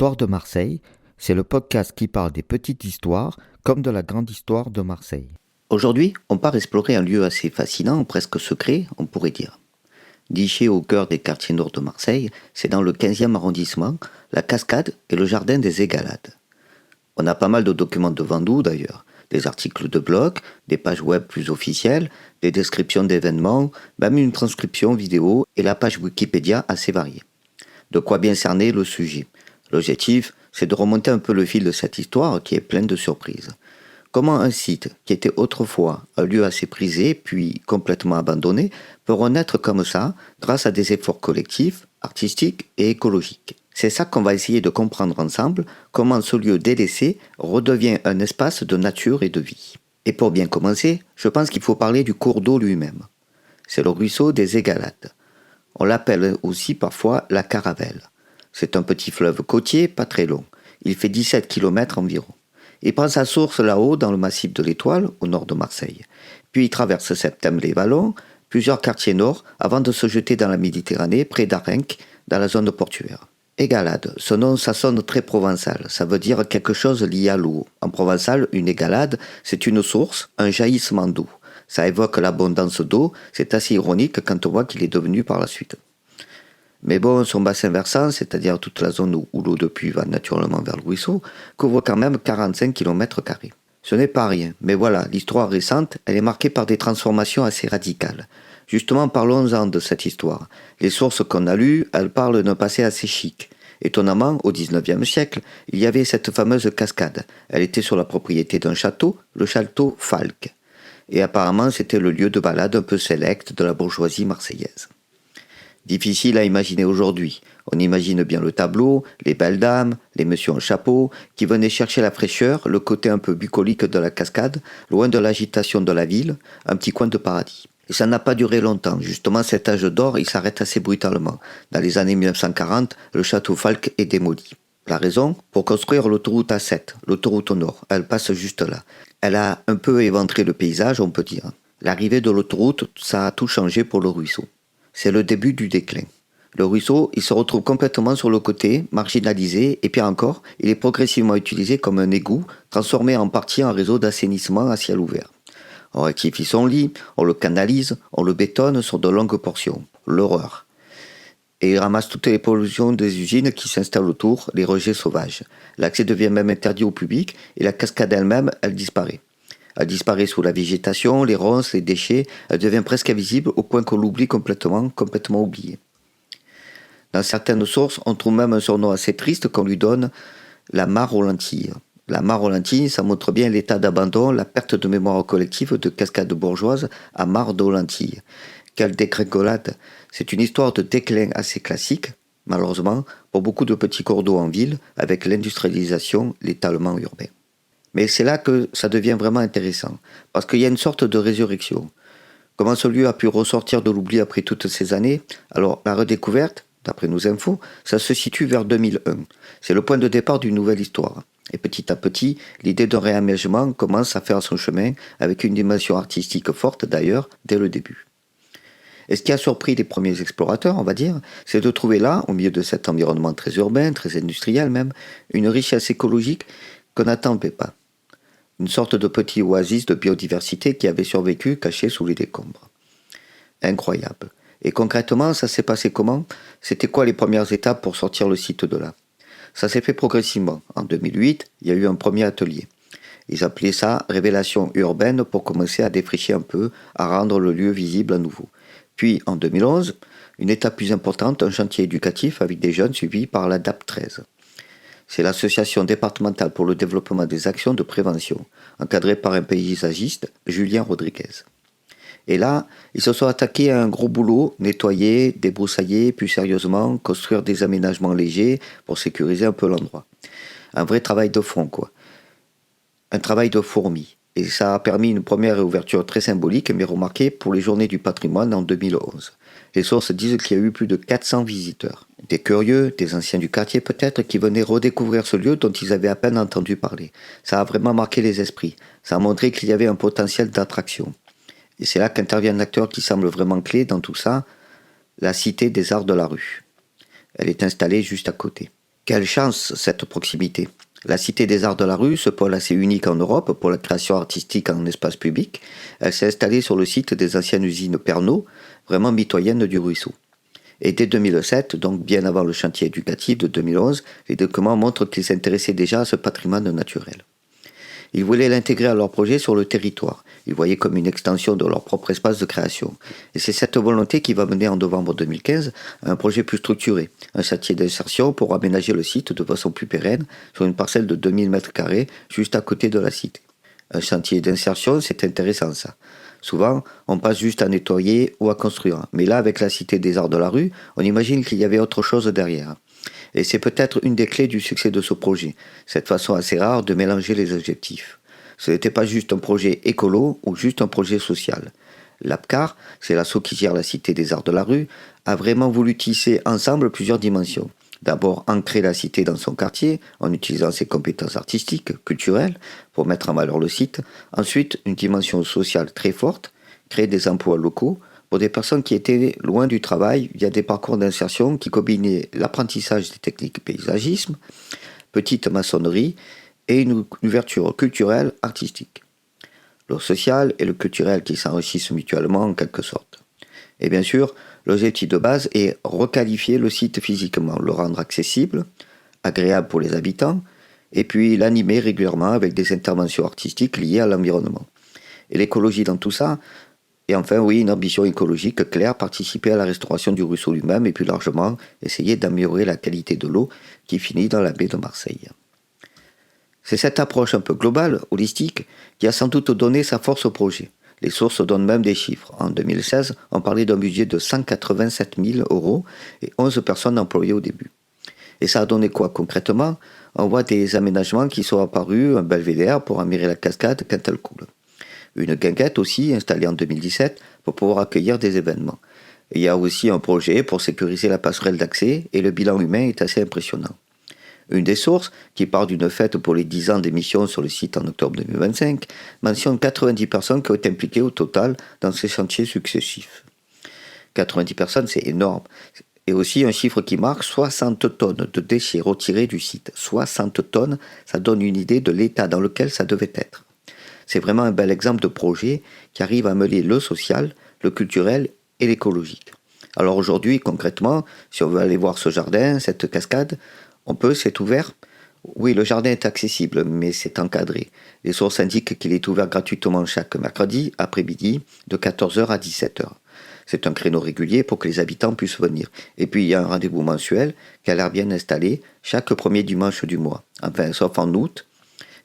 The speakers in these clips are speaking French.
Histoire de Marseille, c'est le podcast qui parle des petites histoires comme de la grande histoire de Marseille. Aujourd'hui, on part explorer un lieu assez fascinant, presque secret, on pourrait dire. Niché au cœur des quartiers nord de Marseille, c'est dans le 15e arrondissement, la Cascade et le jardin des Égalades. On a pas mal de documents devant nous d'ailleurs, des articles de blog, des pages web plus officielles, des descriptions d'événements, même une transcription vidéo et la page Wikipédia assez variée. De quoi bien cerner le sujet. L'objectif, c'est de remonter un peu le fil de cette histoire qui est pleine de surprises. Comment un site, qui était autrefois un lieu assez prisé, puis complètement abandonné, peut renaître comme ça, grâce à des efforts collectifs, artistiques et écologiques. C'est ça qu'on va essayer de comprendre ensemble, comment ce lieu délaissé redevient un espace de nature et de vie. Et pour bien commencer, je pense qu'il faut parler du cours d'eau lui-même. C'est le ruisseau des Égalades. On l'appelle aussi parfois la Caravelle. C'est un petit fleuve côtier, pas très long. Il fait 17 km environ. Il prend sa source là-haut dans le massif de l'Étoile, au nord de Marseille. Puis il traverse Septem-les-Vallons, plusieurs quartiers nord, avant de se jeter dans la Méditerranée, près d'Arenc, dans la zone portuaire. Égalade, ce nom, ça sonne très provençal. Ça veut dire quelque chose lié à l'eau. En provençal, une égalade, c'est une source, un jaillissement d'eau. Ça évoque l'abondance d'eau, c'est assez ironique quand on voit qu'il est devenu par la suite. Mais bon, son bassin versant, c'est-à-dire toute la zone où l'eau de pluie va naturellement vers le ruisseau, couvre quand même 45 km². Ce n'est pas rien, mais voilà, l'histoire récente, elle est marquée par des transformations assez radicales. Justement, parlons-en de cette histoire. Les sources qu'on a lues, elles parlent d'un passé assez chic. Étonnamment, au XIXe siècle, il y avait cette fameuse cascade. Elle était sur la propriété d'un château, le château Falck. Et apparemment, c'était le lieu de balade un peu sélect de la bourgeoisie marseillaise. Difficile à imaginer aujourd'hui. On imagine bien le tableau, les belles dames, les messieurs en chapeau, qui venaient chercher la fraîcheur, le côté un peu bucolique de la cascade, loin de l'agitation de la ville, un petit coin de paradis. Et ça n'a pas duré longtemps. Justement, cet âge d'or, il s'arrête assez brutalement. Dans les années 1940, le château Falck est démoli. La raison? Pour construire l'autoroute A7, l'autoroute au nord. Elle passe juste là. Elle a un peu éventré le paysage, on peut dire. L'arrivée de l'autoroute, ça a tout changé pour le ruisseau. C'est le début du déclin. Le ruisseau, il se retrouve complètement sur le côté, marginalisé, et pire encore, il est progressivement utilisé comme un égout, transformé en partie en réseau d'assainissement à ciel ouvert. On rectifie son lit, on le canalise, on le bétonne sur de longues portions. L'horreur. Et il ramasse toutes les pollutions des usines qui s'installent autour, les rejets sauvages. L'accès devient même interdit au public, et la cascade elle-même, elle disparaît. Elle disparaît sous la végétation, les ronces, les déchets, elle devient presque invisible au point qu'on l'oublie complètement oublié. Dans certaines sources, on trouve même un surnom assez triste qu'on lui donne, la mare aux lentilles. La mare aux lentilles, ça montre bien l'état d'abandon, la perte de mémoire collective de cascade bourgeoise à mare aux lentilles. Quelle dégringolade! C'est une histoire de déclin assez classique, malheureusement, pour beaucoup de petits cours d'eau en ville, avec l'industrialisation, l'étalement urbain. Mais c'est là que ça devient vraiment intéressant, parce qu'il y a une sorte de résurrection. Comment ce lieu a pu ressortir de l'oubli après toutes ces années? Alors, la redécouverte, d'après nos infos, ça se situe vers 2001. C'est le point de départ d'une nouvelle histoire. Et petit à petit, l'idée d'un réaménagement commence à faire son chemin, avec une dimension artistique forte d'ailleurs, dès le début. Et ce qui a surpris les premiers explorateurs, on va dire, c'est de trouver là, au milieu de cet environnement très urbain, très industriel même, une richesse écologique qu'on n'attendait pas. Une sorte de petit oasis de biodiversité qui avait survécu caché sous les décombres. Incroyable. Et concrètement, ça s'est passé comment? C'était quoi les premières étapes pour sortir le site de là? Ça s'est fait progressivement. En 2008, il y a eu un premier atelier. Ils appelaient ça révélation urbaine pour commencer à défricher un peu, à rendre le lieu visible à nouveau. Puis en 2011, une étape plus importante, un chantier éducatif avec des jeunes suivis par la DAP 13. C'est l'association départementale pour le développement des actions de prévention, encadrée par un paysagiste, Julien Rodriguez. Et là, ils se sont attaqués à un gros boulot, nettoyer, débroussailler, plus sérieusement, construire des aménagements légers pour sécuriser un peu l'endroit. Un vrai travail de fond, quoi. Un travail de fourmi. Et ça a permis une première ouverture très symbolique, mais remarquée pour les Journées du patrimoine en 2011. Les sources disent qu'il y a eu plus de 400 visiteurs. Des curieux, des anciens du quartier peut-être, qui venaient redécouvrir ce lieu dont ils avaient à peine entendu parler. Ça a vraiment marqué les esprits. Ça a montré qu'il y avait un potentiel d'attraction. Et c'est là qu'intervient l'acteur qui semble vraiment clé dans tout ça, la Cité des Arts de la Rue. Elle est installée juste à côté. Quelle chance cette proximité! La Cité des Arts de la Rue, ce pôle assez unique en Europe pour la création artistique en espace public, elle s'est installée sur le site des anciennes usines Pernod, vraiment mitoyennes du ruisseau. Et dès 2007, donc bien avant le chantier éducatif de 2011, les documents montrent qu'ils s'intéressaient déjà à ce patrimoine naturel. Ils voulaient l'intégrer à leur projet sur le territoire. Ils voyaient comme une extension de leur propre espace de création. Et c'est cette volonté qui va mener en novembre 2015 à un projet plus structuré, un chantier d'insertion pour aménager le site de façon plus pérenne sur une parcelle de 2000 m2 juste à côté de la cité. Un chantier d'insertion, c'est intéressant ça. Souvent, on passe juste à nettoyer ou à construire. Mais là, avec la Cité des Arts de la Rue, on imagine qu'il y avait autre chose derrière. Et c'est peut-être une des clés du succès de ce projet, cette façon assez rare de mélanger les objectifs. Ce n'était pas juste un projet écolo ou juste un projet social. L'APCAR, c'est l'asso qui gère la Cité des Arts de la Rue, a vraiment voulu tisser ensemble plusieurs dimensions. D'abord, ancrer la cité dans son quartier, en utilisant ses compétences artistiques, culturelles, pour mettre en valeur le site. Ensuite, une dimension sociale très forte, créer des emplois locaux, pour des personnes qui étaient loin du travail via des parcours d'insertion qui combinaient l'apprentissage des techniques paysagisme, petite maçonnerie et une ouverture culturelle artistique. Le social et le culturel qui s'enrichissent mutuellement en quelque sorte. Et bien sûr, l'objectif de base est requalifier le site physiquement, le rendre accessible, agréable pour les habitants, et puis l'animer régulièrement avec des interventions artistiques liées à l'environnement. Et l'écologie dans tout ça. Et enfin, oui, une ambition écologique claire, participer à la restauration du ruisseau lui-même et plus largement, essayer d'améliorer la qualité de l'eau qui finit dans la baie de Marseille. C'est cette approche un peu globale, holistique, qui a sans doute donné sa force au projet. Les sources donnent même des chiffres. En 2016, on parlait d'un budget de 187 000 € et 11 personnes employées au début. Et ça a donné quoi concrètement? On voit des aménagements qui sont apparus, un belvédère pour admirer la cascade quand elle coule. Une guinguette aussi, installée en 2017, pour pouvoir accueillir des événements. Il y a aussi un projet pour sécuriser la passerelle d'accès et le bilan humain est assez impressionnant. Une des sources, qui part d'une fête pour les 10 ans d'émission sur le site en octobre 2025, mentionne 90 personnes qui ont été impliquées au total dans ces chantiers successifs. 90 personnes, c'est énorme. Et aussi un chiffre qui marque 60 tonnes de déchets retirés du site. 60 tonnes, ça donne une idée de l'état dans lequel ça devait être. C'est vraiment un bel exemple de projet qui arrive à mêler le social, le culturel et l'écologique. Alors aujourd'hui, concrètement, si on veut aller voir ce jardin, cette cascade, on peut, c'est ouvert. Oui, le jardin est accessible, mais c'est encadré. Les sources indiquent qu'il est ouvert gratuitement chaque mercredi après-midi de 14h à 17h. C'est un créneau régulier pour que les habitants puissent venir. Et puis il y a un rendez-vous mensuel qui a l'air bien installé chaque premier dimanche du mois. Enfin, sauf en août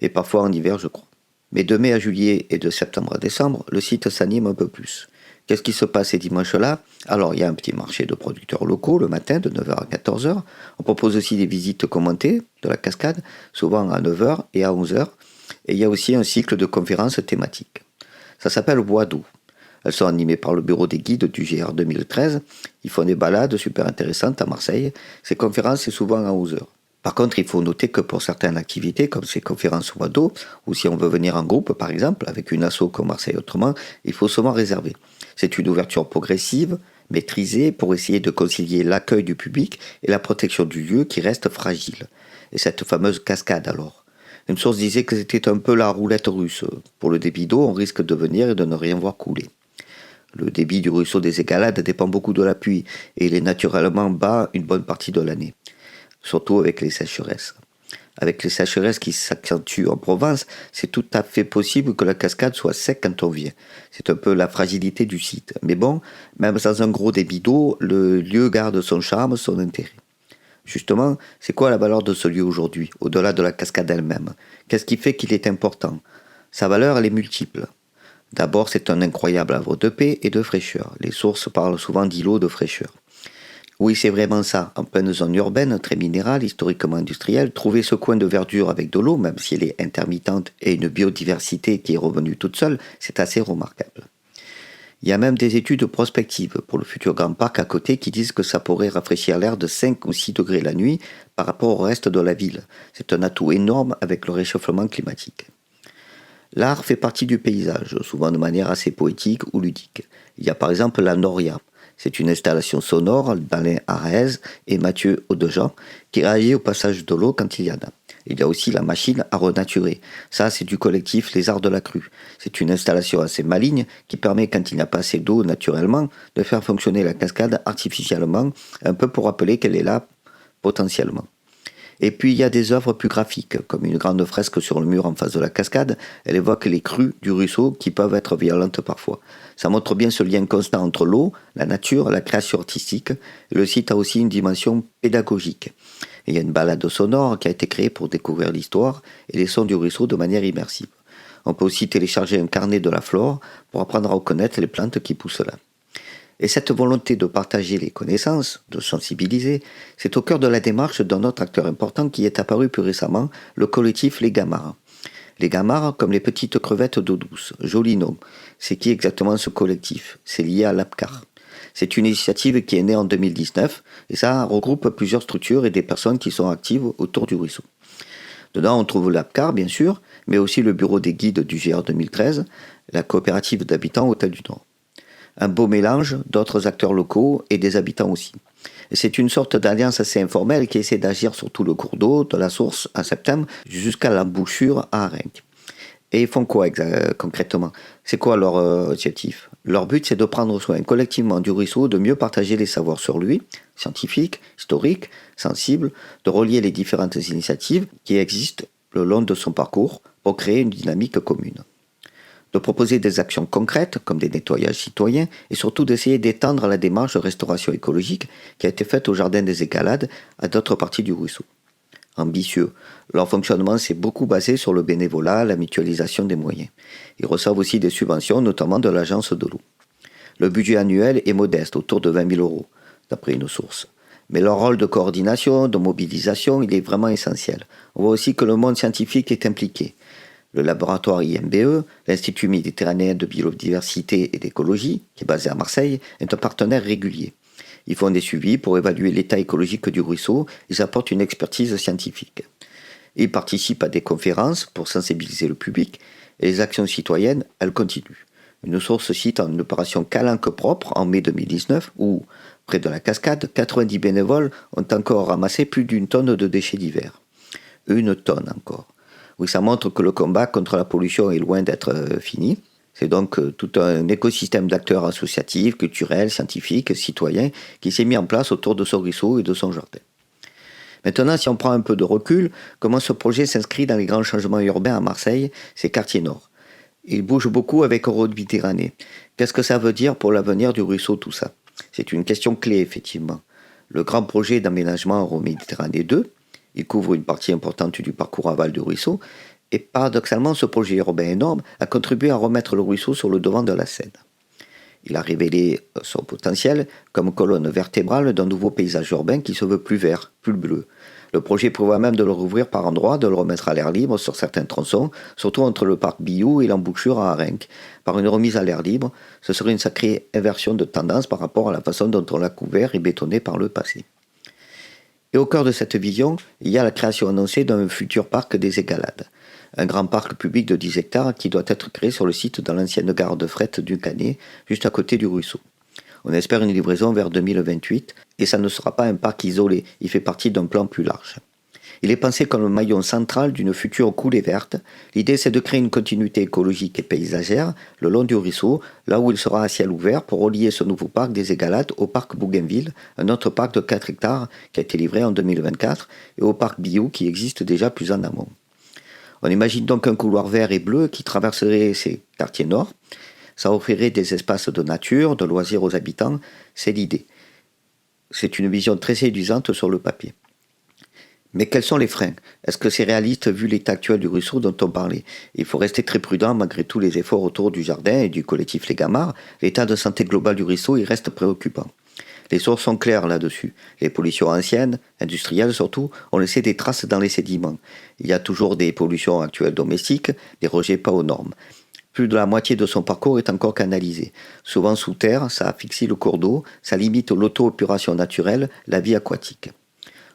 et parfois en hiver, je crois. Mais de mai à juillet et de septembre à décembre, le site s'anime un peu plus. Qu'est-ce qui se passe ces dimanches-là? Alors, il y a un petit marché de producteurs locaux le matin de 9h à 14h. On propose aussi des visites commentées de la cascade, souvent à 9h et à 11h. Et il y a aussi un cycle de conférences thématiques. Ça s'appelle Bois d'eau. Elles sont animées par le bureau des guides du GR 2013. Ils font des balades super intéressantes à Marseille. Ces conférences, c'est souvent à 11h. Par contre, il faut noter que pour certaines activités, comme ces conférences Bois d'eau, ou si on veut venir en groupe, par exemple, avec une asso comme Marseille Autrement, il faut souvent réserver. C'est une ouverture progressive, maîtrisée, pour essayer de concilier l'accueil du public et la protection du lieu qui reste fragile. Et cette fameuse cascade alors. Une source disait que c'était un peu la roulette russe. Pour le débit d'eau, on risque de venir et de ne rien voir couler. Le débit du ruisseau des Égalades dépend beaucoup de la pluie et il est naturellement bas une bonne partie de l'année. Surtout avec les sécheresses. Avec les sécheresses qui s'accentuent en Provence, c'est tout à fait possible que la cascade soit sec quand on vient. C'est un peu la fragilité du site. Mais bon, même sans un gros débit d'eau, le lieu garde son charme, son intérêt. Justement, c'est quoi la valeur de ce lieu aujourd'hui, au-delà de la cascade elle-même? Qu'est-ce qui fait qu'il est important? Sa valeur, elle est multiple. D'abord, c'est un incroyable havre de paix et de fraîcheur. Les sources parlent souvent d'îlots de fraîcheur. Oui, c'est vraiment ça. En pleine zone urbaine, très minérale, historiquement industrielle, trouver ce coin de verdure avec de l'eau, même si elle est intermittente, et une biodiversité qui est revenue toute seule, c'est assez remarquable. Il y a même des études prospectives pour le futur grand parc à côté qui disent que ça pourrait rafraîchir l'air de 5 ou 6 degrés la nuit par rapport au reste de la ville. C'est un atout énorme avec le réchauffement climatique. L'art fait partie du paysage, souvent de manière assez poétique ou ludique. Il y a par exemple la Noria. C'est une installation sonore d'Alain Arez et Mathieu Audejean qui réagit au passage de l'eau quand il y en a. Il y a aussi la machine à renaturer. Ça, c'est du collectif Les Arts de la Crue. C'est une installation assez maligne qui permet, quand il n'y a pas assez d'eau naturellement, de faire fonctionner la cascade artificiellement, un peu pour rappeler qu'elle est là potentiellement. Et puis il y a des œuvres plus graphiques, comme une grande fresque sur le mur en face de la cascade. Elle évoque les crues du ruisseau qui peuvent être violentes parfois. Ça montre bien ce lien constant entre l'eau, la nature, la création artistique. Et le site a aussi une dimension pédagogique. Et il y a une balade sonore qui a été créée pour découvrir l'histoire et les sons du ruisseau de manière immersive. On peut aussi télécharger un carnet de la flore pour apprendre à reconnaître les plantes qui poussent là. Et cette volonté de partager les connaissances, de sensibiliser, c'est au cœur de la démarche d'un autre acteur important qui est apparu plus récemment, le collectif Les Gamarres. Les Gamarres, comme les petites crevettes d'eau douce, joli nom. C'est qui exactement ce collectif? C'est lié à l'APCAR. C'est une initiative qui est née en 2019 et ça regroupe plusieurs structures et des personnes qui sont actives autour du ruisseau. Dedans, on trouve l'APCAR, bien sûr, mais aussi le bureau des guides du GR 2013, la coopérative d'habitants Hôtel du Nord. Un beau mélange d'autres acteurs locaux et des habitants aussi. Et c'est une sorte d'alliance assez informelle qui essaie d'agir sur tout le cours d'eau, de la source à Septembre jusqu'à l'embouchure à Arenc. Et ils font quoi concrètement? C'est quoi leur objectif? Leur but, c'est de prendre soin collectivement du ruisseau, de mieux partager les savoirs sur lui, scientifiques, historiques, sensibles, de relier les différentes initiatives qui existent le long de son parcours pour créer une dynamique commune. De proposer des actions concrètes, comme des nettoyages citoyens, et surtout d'essayer d'étendre la démarche de restauration écologique qui a été faite au Jardin des Égalades à d'autres parties du ruisseau. Ambitieux, leur fonctionnement s'est beaucoup basé sur le bénévolat, la mutualisation des moyens. Ils reçoivent aussi des subventions, notamment de l'agence de l'eau. Le budget annuel est modeste, autour de 20 000 euros, d'après une source. Mais leur rôle de coordination, de mobilisation, il est vraiment essentiel. On voit aussi que le monde scientifique est impliqué. Le laboratoire IMBE, l'Institut méditerranéen de biodiversité et d'écologie, qui est basé à Marseille, est un partenaire régulier. Ils font des suivis pour évaluer l'état écologique du ruisseau, ils apportent une expertise scientifique. Ils participent à des conférences pour sensibiliser le public, et les actions citoyennes, elles continuent. Une source cite une opération Calanque propre en mai 2019, où, près de la cascade, 90 bénévoles ont encore ramassé plus d'une tonne de déchets divers. Une tonne encore. Oui, ça montre que le combat contre la pollution est loin d'être fini. C'est donc tout un écosystème d'acteurs associatifs, culturels, scientifiques, citoyens qui s'est mis en place autour de ce ruisseau et de son jardin. Maintenant, si on prend un peu de recul, comment ce projet s'inscrit dans les grands changements urbains à Marseille, c'est quartier nord. Il bouge beaucoup avec Euroméditerranée. Qu'est-ce que ça veut dire pour l'avenir du ruisseau, tout ça? C'est une question clé, effectivement. Le grand projet d'aménagement Euroméditerranée 2, il couvre une partie importante du parcours aval du ruisseau, et paradoxalement, ce projet urbain énorme a contribué à remettre le ruisseau sur le devant de la scène. Il a révélé son potentiel comme colonne vertébrale d'un nouveau paysage urbain qui se veut plus vert, plus bleu. Le projet prévoit même de le rouvrir par endroits, de le remettre à l'air libre sur certains tronçons, surtout entre le parc Biou et l'embouchure à Arenc. Par une remise à l'air libre, ce serait une sacrée inversion de tendance par rapport à la façon dont on l'a couvert et bétonné par le passé. Et au cœur de cette vision, il y a la création annoncée d'un futur parc des Égalades. Un grand parc public de 10 hectares qui doit être créé sur le site dans l'ancienne gare de fret du Canet, juste à côté du ruisseau. On espère une livraison vers 2028 et ça ne sera pas un parc isolé, il fait partie d'un plan plus large. Il est pensé comme le maillon central d'une future coulée verte. L'idée c'est de créer une continuité écologique et paysagère le long du ruisseau, là où il sera à ciel ouvert pour relier ce nouveau parc des Égalades au parc Bougainville, un autre parc de 4 hectares qui a été livré en 2024, et au parc Biou qui existe déjà plus en amont. On imagine donc un couloir vert et bleu qui traverserait ces quartiers nord. Ça offrirait des espaces de nature, de loisirs aux habitants, c'est l'idée. C'est une vision très séduisante sur le papier. Mais quels sont les freins? Est-ce que c'est réaliste vu l'état actuel du ruisseau dont on parlait? Il faut rester très prudent malgré tous les efforts autour du jardin et du collectif Les Gamarres. L'état de santé global du ruisseau il reste préoccupant. Les sources sont claires là-dessus. Les pollutions anciennes, industrielles surtout, ont laissé des traces dans les sédiments. Il y a toujours des pollutions actuelles domestiques, des rejets pas aux normes. Plus de la moitié de son parcours est encore canalisé. Souvent sous terre, ça asphyxie le cours d'eau, ça limite l'auto-épuration naturelle, la vie aquatique.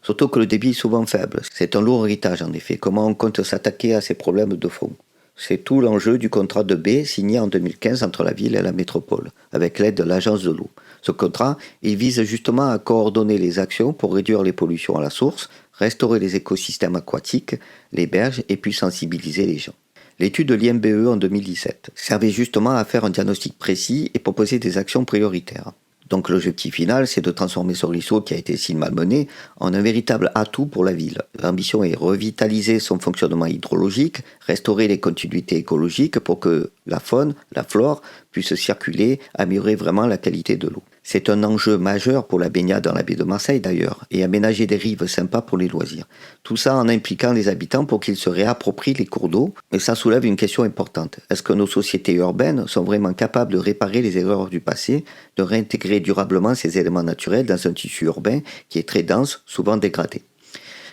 Surtout que le débit est souvent faible. C'est un lourd héritage en effet. Comment on compte s'attaquer à ces problèmes de fond? C'est tout l'enjeu du contrat de baie signé en 2015 entre la ville et la métropole, avec l'aide de l'agence de l'eau. Ce contrat, il vise justement à coordonner les actions pour réduire les pollutions à la source, restaurer les écosystèmes aquatiques, les berges et puis sensibiliser les gens. L'étude de l'INBE en 2017 servait justement à faire un diagnostic précis et proposer des actions prioritaires. Donc l'objectif final, c'est de transformer ce ruisseau qui a été si malmené en un véritable atout pour la ville. L'ambition est revitaliser son fonctionnement hydrologique, restaurer les continuités écologiques pour que la faune, la flore puissent circuler, améliorer vraiment la qualité de l'eau. C'est un enjeu majeur pour la baignade dans la baie de Marseille d'ailleurs, et aménager des rives sympas pour les loisirs. Tout ça en impliquant les habitants pour qu'ils se réapproprient les cours d'eau, mais ça soulève une question importante. Est-ce que nos sociétés urbaines sont vraiment capables de réparer les erreurs du passé, de réintégrer durablement ces éléments naturels dans un tissu urbain qui est très dense, souvent dégradé?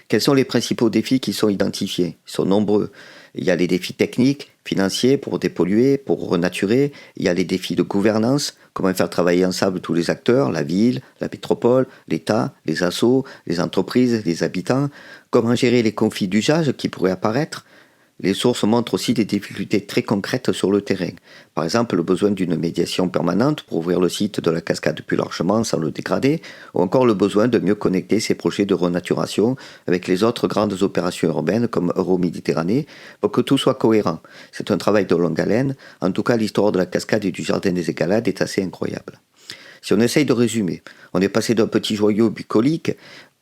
Quels sont les principaux défis qui sont identifiés? Ils sont nombreux. Il y a les défis techniques, financiers pour dépolluer, pour renaturer. Il y a les défis de gouvernance, comment faire travailler ensemble tous les acteurs, la ville, la métropole, l'État, les assos, les entreprises, les habitants. Comment gérer les conflits d'usage qui pourraient apparaître. Les sources montrent aussi des difficultés très concrètes sur le terrain. Par exemple, le besoin d'une médiation permanente pour ouvrir le site de la cascade plus largement sans le dégrader, ou encore le besoin de mieux connecter ces projets de renaturation avec les autres grandes opérations urbaines comme Euroméditerranée pour que tout soit cohérent. C'est un travail de longue haleine. En tout cas, l'histoire de la cascade et du jardin des Égalades est assez incroyable. Si on essaye de résumer, on est passé d'un petit joyau bucolique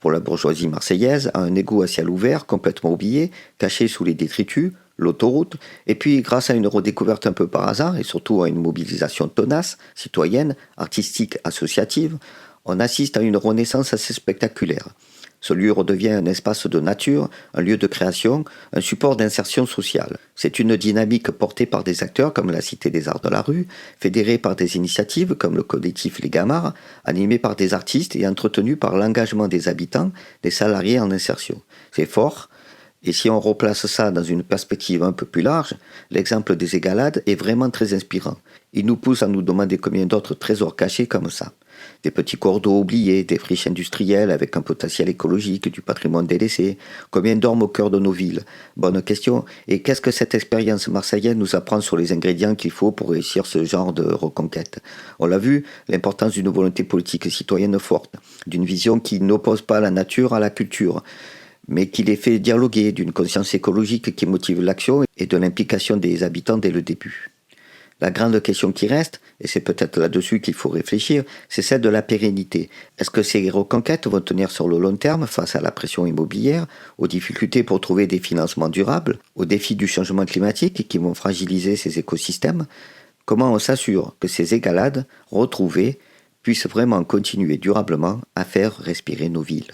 pour la bourgeoisie marseillaise à un égout à ciel ouvert complètement oublié, caché sous les détritus, l'autoroute, et puis grâce à une redécouverte un peu par hasard et surtout à une mobilisation tenace, citoyenne, artistique, associative, on assiste à une renaissance assez spectaculaire. Ce lieu redevient un espace de nature, un lieu de création, un support d'insertion sociale. C'est une dynamique portée par des acteurs comme la Cité des Arts de la Rue, fédérée par des initiatives comme le collectif Les Gamards, animée par des artistes et entretenue par l'engagement des habitants, des salariés en insertion. C'est fort, et si on replace ça dans une perspective un peu plus large, l'exemple des Égalades est vraiment très inspirant. Il nous pousse à nous demander combien d'autres trésors cachés comme ça. Des petits cours d'eau oubliés, des friches industrielles avec un potentiel écologique, du patrimoine délaissé. Combien dorment au cœur de nos villes? Bonne question. Et qu'est-ce que cette expérience marseillaise nous apprend sur les ingrédients qu'il faut pour réussir ce genre de reconquête? On l'a vu, l'importance d'une volonté politique citoyenne forte, d'une vision qui n'oppose pas la nature à la culture, mais qui les fait dialoguer, d'une conscience écologique qui motive l'action et de l'implication des habitants dès le début. La grande question qui reste, et c'est peut-être là-dessus qu'il faut réfléchir, c'est celle de la pérennité. Est-ce que ces reconquêtes vont tenir sur le long terme face à la pression immobilière, aux difficultés pour trouver des financements durables, aux défis du changement climatique qui vont fragiliser ces écosystèmes? Comment on s'assure que ces Égalades retrouvées puissent vraiment continuer durablement à faire respirer nos villes?